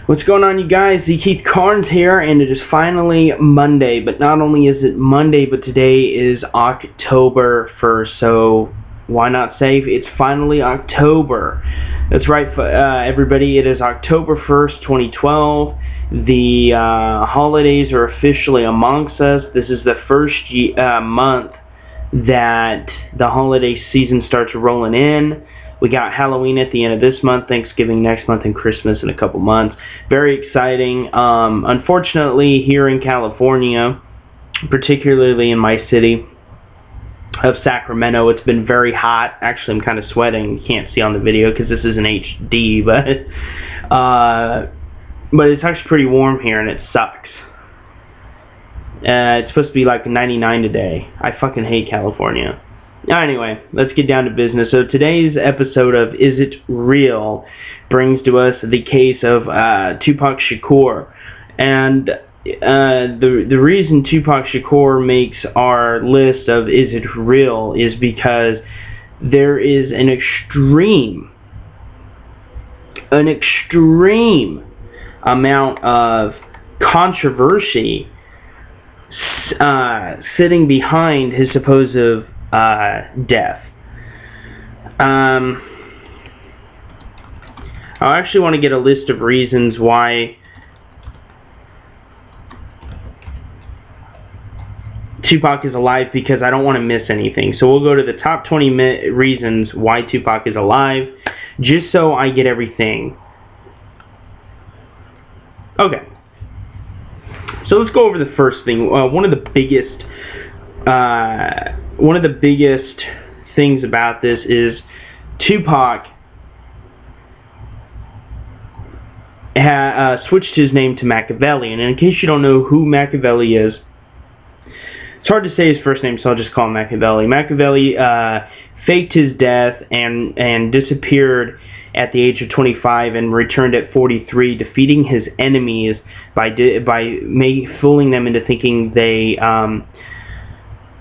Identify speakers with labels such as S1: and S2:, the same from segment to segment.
S1: What's going on, you guys? The Keith Carnes here, and it is finally Monday. But not only is it Monday, but today is October 1st. So why not say it's finally October? That's right, everybody. It is October 1st, 2012. The holidays are officially amongst us. This is the first month that the holiday season starts rolling in. We got Halloween at the end of this month, Thanksgiving next month, and Christmas in a couple months. Very exciting. Unfortunately, here in California, particularly in my city of Sacramento, it's been very hot. Actually, I'm kind of sweating. You can't see on the video because this isn't HD, but it's actually pretty warm here, and it sucks. It's supposed to be like 99 today. I fucking hate California. Anyway, let's get down to business. So today's episode of Is It Real brings to us the case of Tupac Shakur. And the reason Tupac Shakur makes our list of Is It Real is because there is an extreme amount of controversy sitting behind his supposed death. I actually want to get a list of reasons why Tupac is alive, because I don't want to miss anything. So we'll go to the top 20 reasons why Tupac is alive, just so I get everything. Okay. So let's go over the first thing. One of the biggest things about this is Tupac switched his name to Machiavelli. And in case you don't know who Machiavelli is, it's hard to say his first name, so I'll just call him Machiavelli. Machiavelli faked his death and disappeared at the age of 25 and returned at 43, defeating his enemies by fooling them into thinking that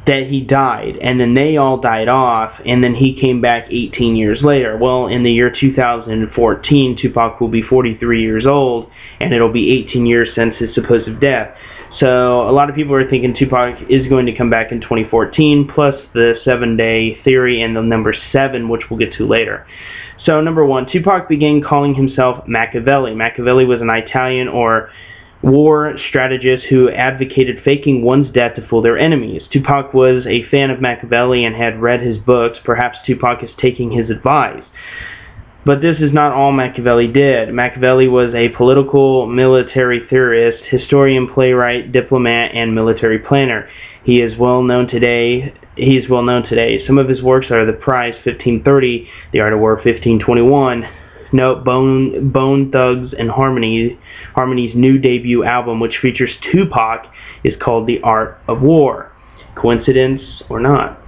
S1: he died, and then they all died off, and then he came back 18 years later. Well, in the year 2014, Tupac will be 43 years old, and it'll be 18 years since his supposed death. So a lot of people are thinking Tupac is going to come back in 2014, plus the 7-day theory and the number 7, which we'll get to later. So number 1, Tupac began calling himself Machiavelli. Machiavelli was an Italian or war strategist who advocated faking one's death to fool their enemies. Tupac was a fan of Machiavelli and had read his books. Perhaps Tupac is taking his advice. But this is not all Machiavelli did. Machiavelli was a political, military theorist, historian, playwright, diplomat, and military planner. He is well known today. Some of his works are The Prize, 1530, The Art of War, 1521. Note Bone Thugs and Harmony's new debut album, which features Tupac, is called The Art of War. Coincidence or not?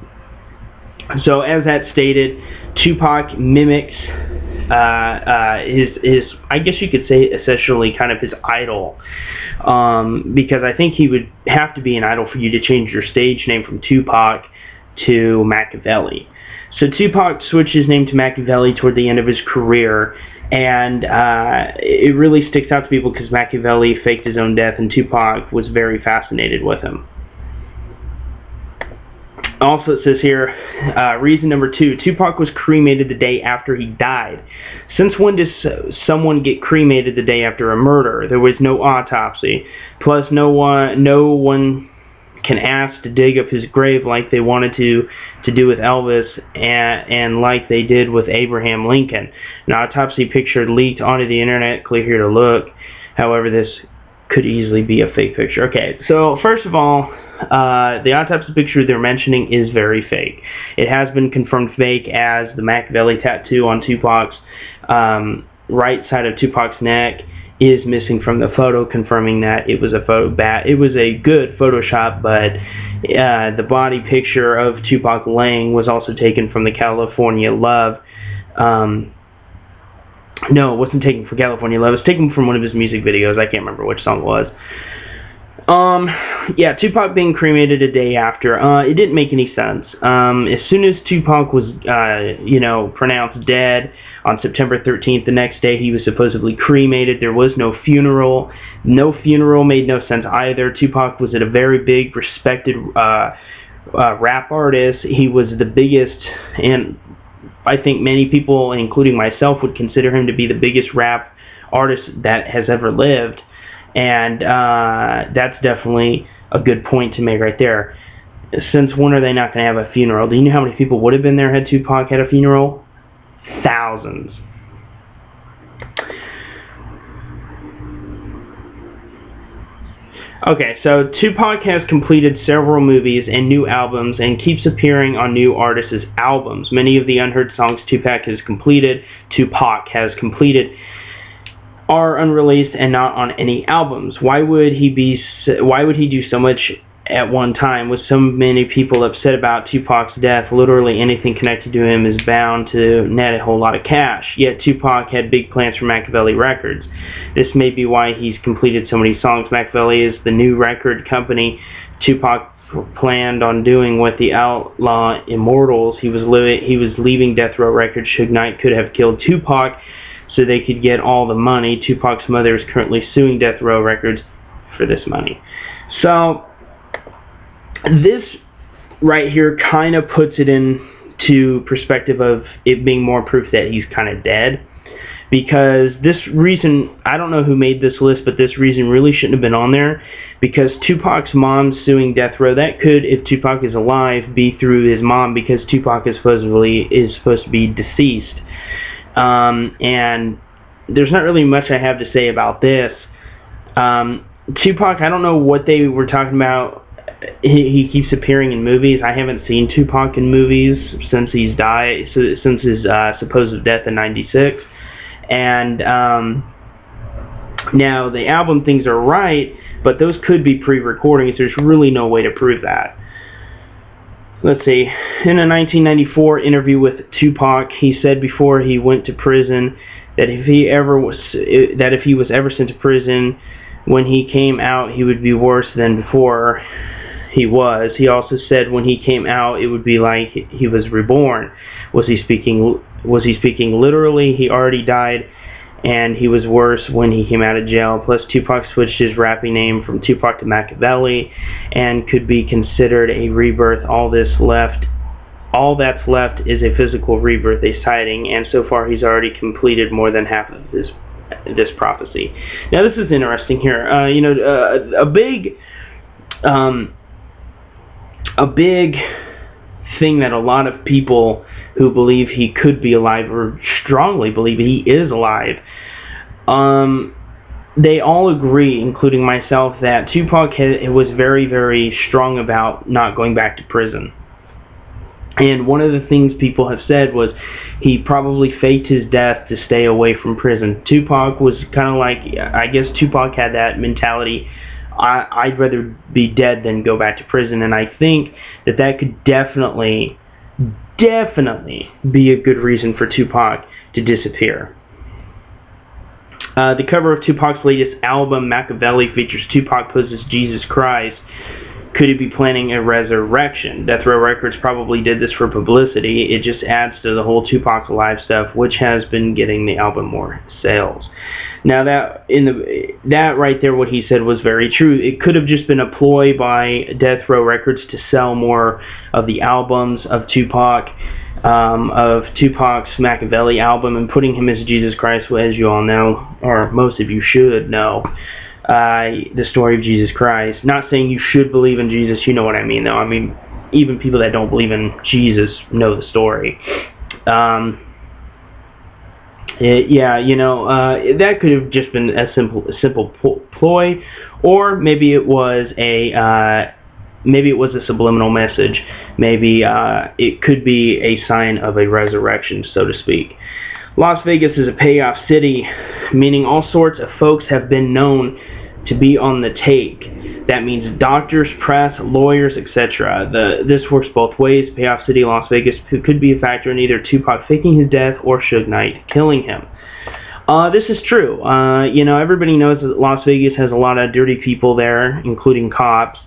S1: So, as that stated, Tupac mimics his I guess you could say essentially kind of his idol, because I think he would have to be an idol for you to change your stage name from Tupac to Machiavelli. So Tupac switched his name to Machiavelli toward the end of his career, and it really sticks out to people because Machiavelli faked his own death, and Tupac was very fascinated with him. Also, it says here, reason number 2, Tupac was cremated the day after he died. Since when does someone get cremated the day after a murder? There was no autopsy. Plus, no one can ask to dig up his grave like they wanted to do with Elvis and like they did with Abraham Lincoln. An autopsy picture leaked onto the internet. Click here to look. However, this could easily be a fake picture. Okay, so first of all, the autopsy picture they're mentioning is very fake. It has been confirmed fake, as the Machiavelli tattoo on Tupac's right side of Tupac's neck is missing from the photo, confirming that it was a it was a good Photoshop, but the body picture of Tupac laying was also taken from the California Love. No, it wasn't taken from California Love. It was taken from one of his music videos. I can't remember which song it was. Yeah, Tupac being cremated a day after, it didn't make any sense. As soon as Tupac was, pronounced dead on September 13th, the next day he was supposedly cremated. There was no funeral. No funeral made no sense either. Tupac was a very big, respected rap artist. He was the biggest, and I think many people, including myself, would consider him to be the biggest rap artist that has ever lived. And that's definitely a good point to make right there. Since when are they not going to have a funeral? Do you know how many people would have been there had Tupac had a funeral? Thousands. Okay, so Tupac has completed several movies and new albums and keeps appearing on new artists' albums. Many of the unheard songs Tupac has completed are unreleased and not on any albums. Why would he do so much at one time? With so many people upset about Tupac's death, literally anything connected to him is bound to net a whole lot of cash. Yet Tupac had big plans for Machiavelli Records. This may be why he's completed so many songs. Machiavelli is the new record company Tupac planned on doing with the Outlaw Immortals. He was leaving Death Row Records. Suge Knight could have killed Tupac so they could get all the money. Tupac's mother is currently suing Death Row Records for this money. So this right here kind of puts it into perspective of it being more proof that he's kind of dead. Because this reason, I don't know who made this list, but this reason really shouldn't have been on there. Because Tupac's mom suing Death Row, that could, if Tupac is alive, be through his mom, because Tupac is supposed to be deceased. And there's not really much I have to say about this. Tupac, I don't know what they were talking about. He keeps appearing in movies. I haven't seen Tupac in movies since he's died, since his supposed death in '96. And now the album things are right, but those could be pre-recordings. There's really no way to prove that. Let's see. In a 1994 interview with Tupac, he said before he went to prison that if he was ever sent to prison, when he came out, he would be worse than before he was. He also said when he came out, it would be like he was reborn. Was he speaking literally? He already died, and he was worse when he came out of jail. Plus, Tupac switched his rapping name from Tupac to Machiavelli and could be considered a rebirth. All that's left is a physical rebirth, a sighting, and so far he's already completed more than half of this prophecy. Now, this is interesting here. A big thing that a lot of people who believe he could be alive, or strongly believe he is alive, they all agree, including myself, that Tupac was very, very strong about not going back to prison. And one of the things people have said was he probably faked his death to stay away from prison. Tupac was kind of like, I guess Tupac had that mentality, I'd rather be dead than go back to prison. And I think that could definitely be a good reason for Tupac to disappear. The cover of Tupac's latest album, Machiavelli, features Tupac poses Jesus Christ. Could he be planning a resurrection? Death Row Records probably did this for publicity. It just adds to the whole Tupac Alive stuff, which has been getting the album more sales. Now that right there, what he said was very true. It could have just been a ploy by Death Row Records to sell more of the albums of Tupac, of Tupac's Machiavelli album, and putting him as Jesus Christ, as you all know, or most of you should know. The story of Jesus Christ. Not saying you should believe in Jesus, you know what I mean, though. I mean, even people that don't believe in Jesus know the story. That could have just been a simple ploy, or maybe it was a subliminal message. Maybe it could be a sign of a resurrection, so to speak. Las Vegas is a payoff city, meaning all sorts of folks have been known to be on the take. That means doctors, press, lawyers, etc. This works both ways. Payoff city, Las Vegas, could be a factor in either Tupac faking his death or Suge Knight killing him. This is true. You know, everybody knows that Las Vegas has a lot of dirty people there, including cops.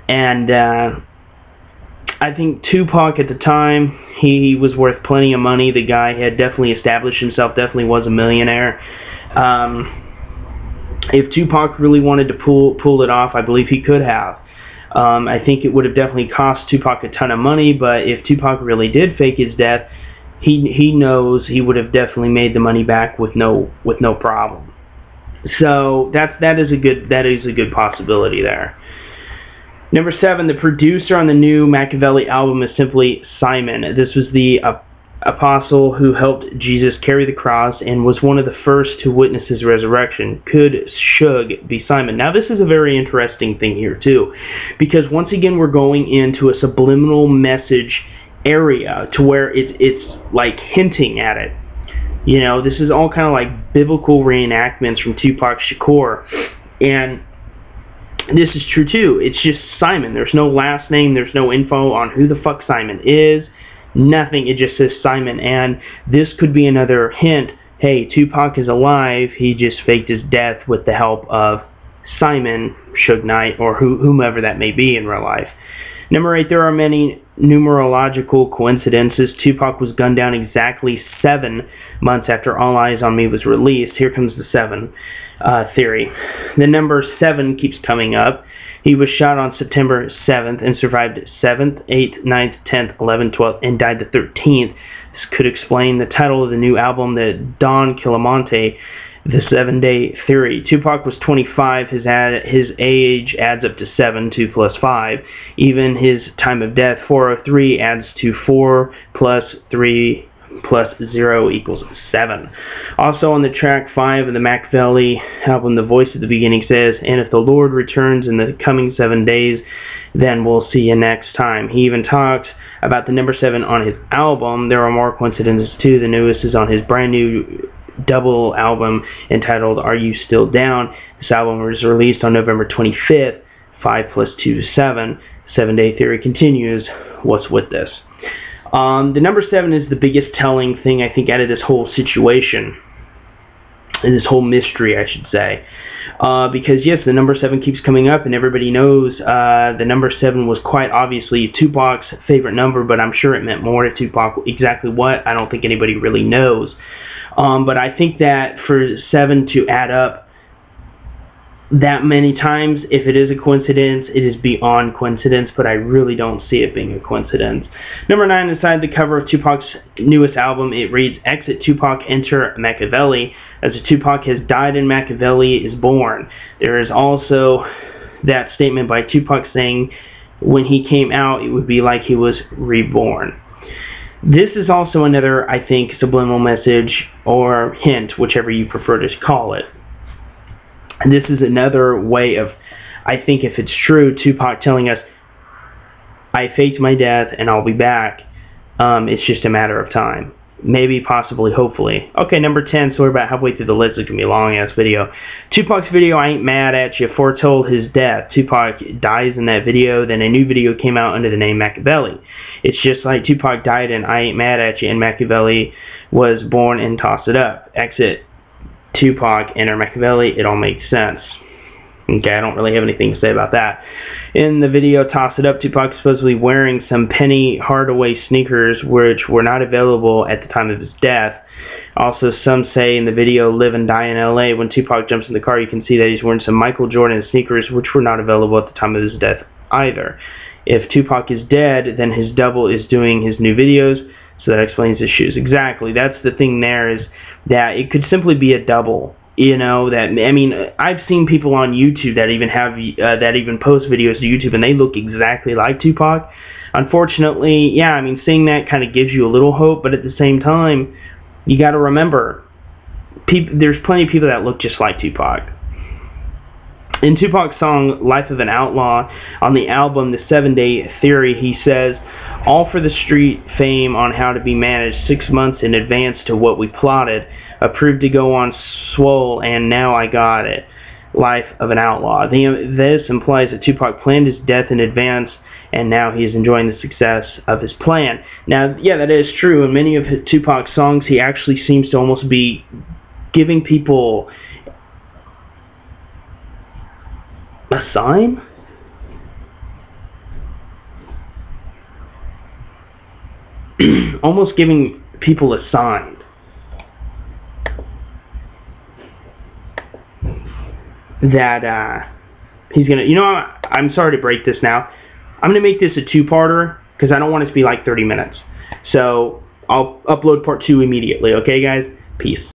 S1: And I think Tupac at the time, he was worth plenty of money. The guy had definitely established himself, definitely was a millionaire. If Tupac really wanted to pull it off, I believe he could have. I think it would have definitely cost Tupac a ton of money, but if Tupac really did fake his death, he knows he would have definitely made the money back with no problem. So that is a good possibility there. Number 7, the producer on the new Machiavelli album is simply Simon. This was the apostle who helped Jesus carry the cross and was one of the first to witness his resurrection. Could Suge be Simon? Now this is a very interesting thing here too, because once again we're going into a subliminal message area to where it's like hinting at it. You know, this is all kind of like biblical reenactments from Tupac Shakur, and this is true too. It's just Simon. There's no last name. There's no info on who the fuck Simon is. Nothing. It just says Simon. And this could be another hint. Hey, Tupac is alive. He just faked his death with the help of Simon, Suge Knight, or whomever that may be in real life. Number 8, there are many numerological coincidences. Tupac was gunned down exactly 7 months after All Eyes on Me was released. Here comes the 7 theory. The number 7 keeps coming up. He was shot on September 7th and survived 7th, 8th, 9th, 10th, 11th, 12th, and died the 13th. This could explain the title of the new album, the Don Quilamante, the 7-Day Theory. Tupac was 25. His age adds up to 7, 2 plus 5. Even his time of death, 403, adds to 4 plus 3 plus 0 equals 7. Also on the track 5 of the Machiavelli album, the voice at the beginning says, "And if the Lord returns in the coming 7 days, then we'll see you next time." He even talks about the number 7 on his album. There are more coincidences too. The newest is on his brand new double album entitled Are You Still Down? This album was released on November 25th. 5 plus 2 is 7. 7-Day Theory continues. What's with this? The number 7 is the biggest telling thing, I think, out of this whole situation, and this whole mystery, I should say. Because, yes, the number 7 keeps coming up, and everybody knows the number 7 was quite obviously Tupac's favorite number, but I'm sure it meant more to Tupac. Exactly what, I don't think anybody really knows. But I think that for 7 to add up that many times, if it is a coincidence, it is beyond coincidence, but I really don't see it being a coincidence. Number 9, inside the cover of Tupac's newest album, it reads, "Exit Tupac, enter Machiavelli. As Tupac has died and Machiavelli is born." There is also that statement by Tupac saying when he came out, it would be like he was reborn. This is also another, I think, subliminal message or hint, whichever you prefer to call it. And this is another way of, I think if it's true, Tupac telling us, I faked my death and I'll be back. It's just a matter of time. Maybe, possibly, hopefully. Okay, number 10, so we're about halfway through the list. It's going to be a long-ass video. Tupac's video, I Ain't Mad At You, foretold his death. Tupac dies in that video, then a new video came out under the name Machiavelli. It's just like Tupac died in I Ain't Mad At You, and Machiavelli was born and Toss It Up. Exit Tupac, enter Machiavelli, it all makes sense. Okay, I don't really have anything to say about that. In the video Toss It Up, Tupac is supposedly wearing some Penny Hardaway sneakers which were not available at the time of his death. Also, some say in the video Live and Die in LA, when Tupac jumps in the car, you can see that he's wearing some Michael Jordan sneakers which were not available at the time of his death either. If Tupac is dead, then his double is doing his new videos, so that explains his shoes. Exactly, that's the thing there, is that it could simply be a double. You know, that, I mean, I've seen people on YouTube that even have, that even post videos to YouTube, and they look exactly like Tupac. Unfortunately, yeah, I mean, seeing that kind of gives you a little hope, but at the same time, you got to remember, there's plenty of people that look just like Tupac. In Tupac's song, Life of an Outlaw, on the album, The 7-Day Theory, he says, "All for the street fame on how to be managed 6 months in advance to what we plotted. Approved to go on swole, and now I got it. Life of an Outlaw." This implies that Tupac planned his death in advance, and now he is enjoying the success of his plan. Now, yeah, that is true. In many of Tupac's songs, he actually seems to almost be giving people a sign? Almost giving people a sign that he's gonna, you know, I'm sorry to break this now. I'm gonna make this a two-parter because I don't want it to be like 30 minutes. So I'll upload part 2 immediately. Okay, guys? Peace.